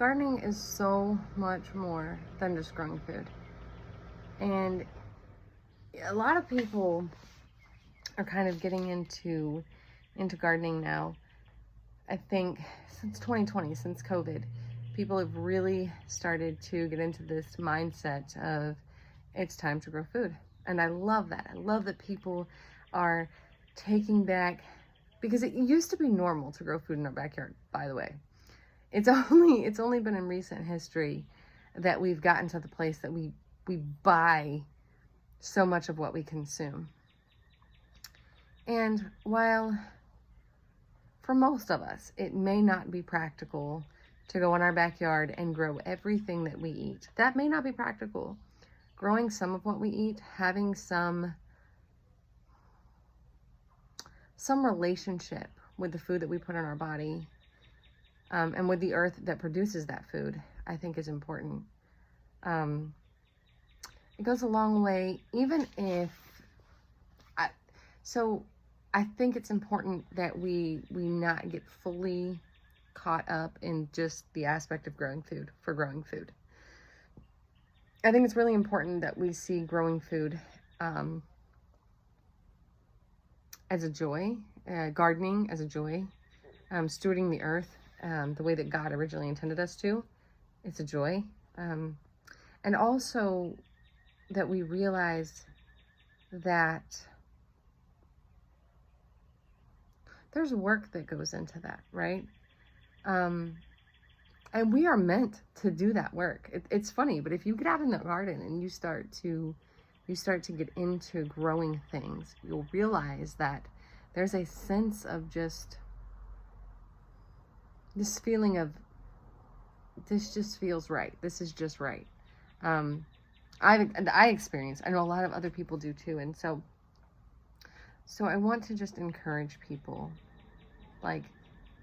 gardening is so much more than just growing food. And a lot of people are kind of getting into gardening now. I think since 2020, since COVID, people have really started to get into this mindset of it's time to grow food. And I love that. I love that people are taking back, because it used to be normal to grow food in our backyard, by the way. It's only been in recent history that we've gotten to the place that we buy so much of what we consume. And while for most of us, it may not be practical to go in our backyard and grow everything that we eat. That may not be practical. Growing some of what we eat, having some relationship with the food that we put in our body, and with the earth that produces that food, I think is important. It goes a long way, even if I think it's important that we not get fully caught up in just the aspect of growing food for growing food. I think it's really important that we see growing food as a joy, gardening as a joy, stewarding the earth the way that God originally intended us to. It's a joy. And also that we realize that there's work that goes into that, right? And we are meant to do that work. It's funny, but if you get out in the garden and you start to get into growing things, you'll realize that there's a sense of just this feeling of, this just feels right. This is just right. I experience, I know a lot of other people do too. And so I want to just encourage people, like,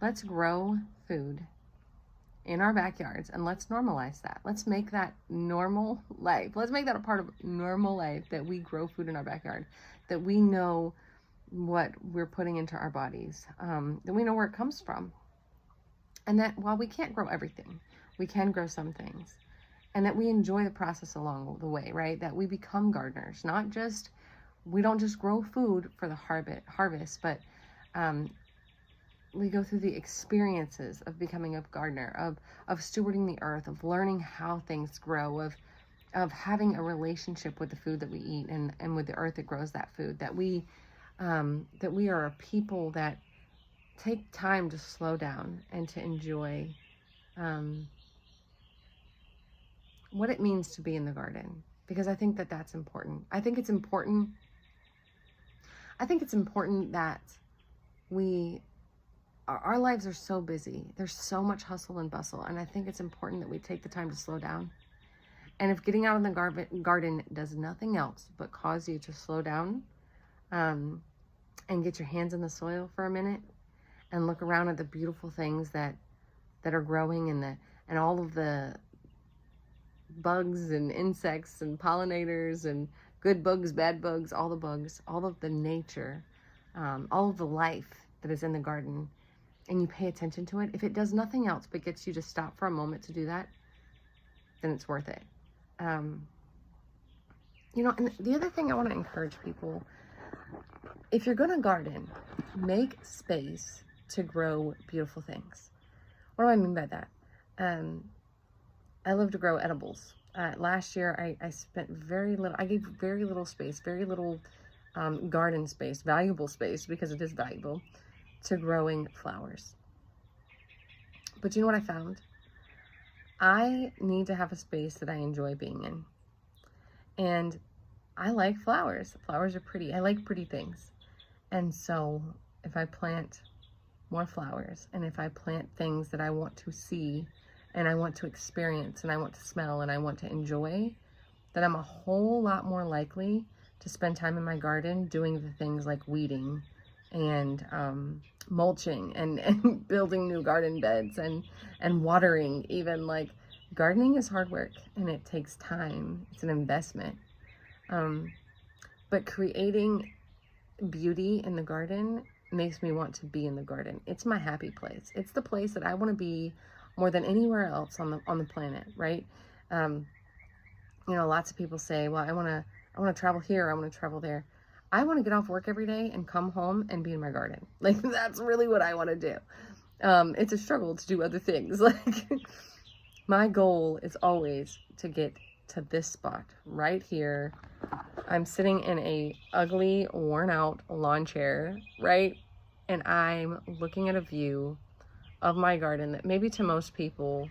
let's grow food in our backyards and let's normalize that. Let's make that normal life. Let's make that a part of normal life, that we grow food in our backyard, that we know what we're putting into our bodies, that we know where it comes from. And that while we can't grow everything, we can grow some things, and that we enjoy the process along the way, right? That we become gardeners, we don't just grow food for the harvest, but we go through the experiences of becoming a gardener, of stewarding the earth, of learning how things grow, of having a relationship with the food that we eat and with the earth that grows that food, that we are a people that take time to slow down and to enjoy what it means to be in the garden, because I think that that's important. I think it's important that our lives are so busy. There's so much hustle and bustle, and I think it's important that we take the time to slow down. And if getting out in the garden does nothing else but cause you to slow down, and get your hands in the soil for a minute and look around at the beautiful things that are growing, and all of the bugs and insects and pollinators and good bugs, bad bugs, all of the nature, all of the life that is in the garden, and you pay attention to it, if it does nothing else but gets you to stop for a moment to do that, then it's worth it. And the other thing I want to encourage people, if you're going to garden, make space to grow beautiful things. What do I mean by that? I love to grow edibles. Last year, I spent I gave very little space, very little garden space, valuable space, because it is valuable, to growing flowers. But you know what I found? I need to have a space that I enjoy being in. And I like flowers. Flowers are pretty. I like pretty things. And so if I plant more flowers, and if I plant things that I want to see, and I want to experience, and I want to smell, and I want to enjoy, then I'm a whole lot more likely to spend time in my garden doing the things like weeding and mulching and building new garden beds and watering. Even, like, gardening is hard work and it takes time. It's an investment. But creating beauty in the garden makes me want to be in the garden. It's my happy place. It's the place that I want to be more than anywhere else on the planet, right? You know, lots of people say, well, I want to travel here, I want to travel there. I want to get off work every day and come home and be in my garden. Like, that's really what I want to do. It's a struggle to do other things. Like, my goal is always to get to this spot right here. I'm sitting in a ugly, worn out lawn chair, right? And I'm looking at a view of my garden that maybe to most people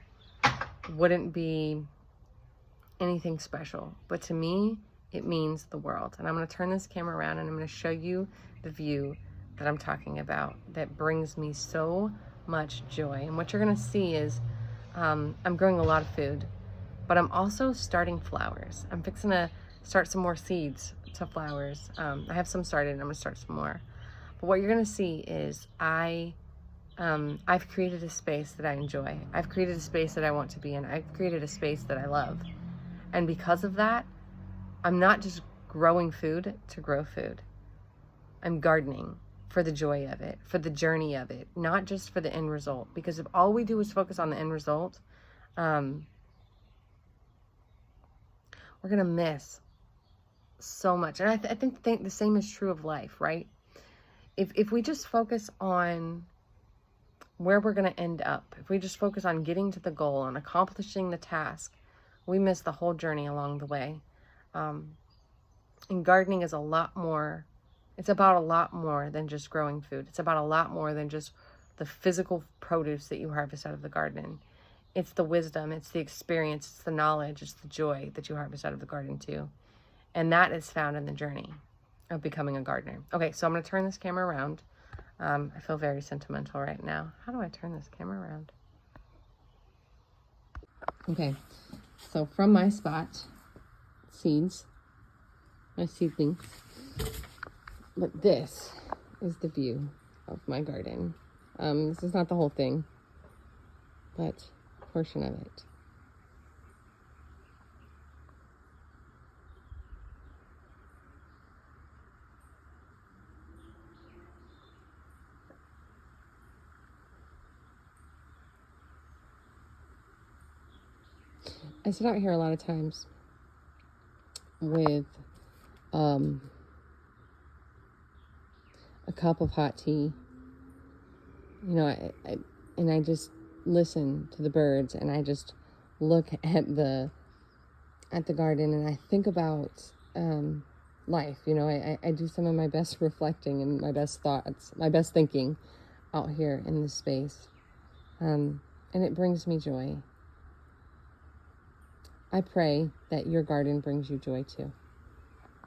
wouldn't be anything special, but to me, it means the world. And I'm going to turn this camera around and I'm going to show you the view that I'm talking about that brings me so much joy. And what you're going to see is I'm growing a lot of food, but I'm also starting flowers. I'm fixing to start some more seeds to flowers. I have some started and I'm going to start some more. But what you're going to see is I've created a space that I enjoy. I've created a space that I want to be in. I've created a space that I love. And because of that, I'm not just growing food to grow food. I'm gardening for the joy of it, for the journey of it, not just for the end result. Because if all we do is focus on the end result, we're going to miss so much. And I think the same is true of life, right? If we just focus on where we're going to end up, if we just focus on getting to the goal and accomplishing the task, we miss the whole journey along the way. And gardening is a lot more, it's about a lot more than just growing food. It's about a lot more than just the physical produce that you harvest out of the garden. It's the wisdom, it's the experience, it's the knowledge, it's the joy that you harvest out of the garden too. And that is found in the journey of becoming a gardener. Okay, so I'm going to turn this camera around. I feel very sentimental right now. How do I turn this camera around? Okay, so from my spot, seeds, my seedlings, but this is the view of my garden. This is not the whole thing, but a portion of it. I sit out here a lot of times with a cup of hot tea. You know, I just listen to the birds and I just look at the garden and I think about life. You know, I do some of my best reflecting and my best thoughts, my best thinking out here in this space. And it brings me joy. I pray that your garden brings you joy too.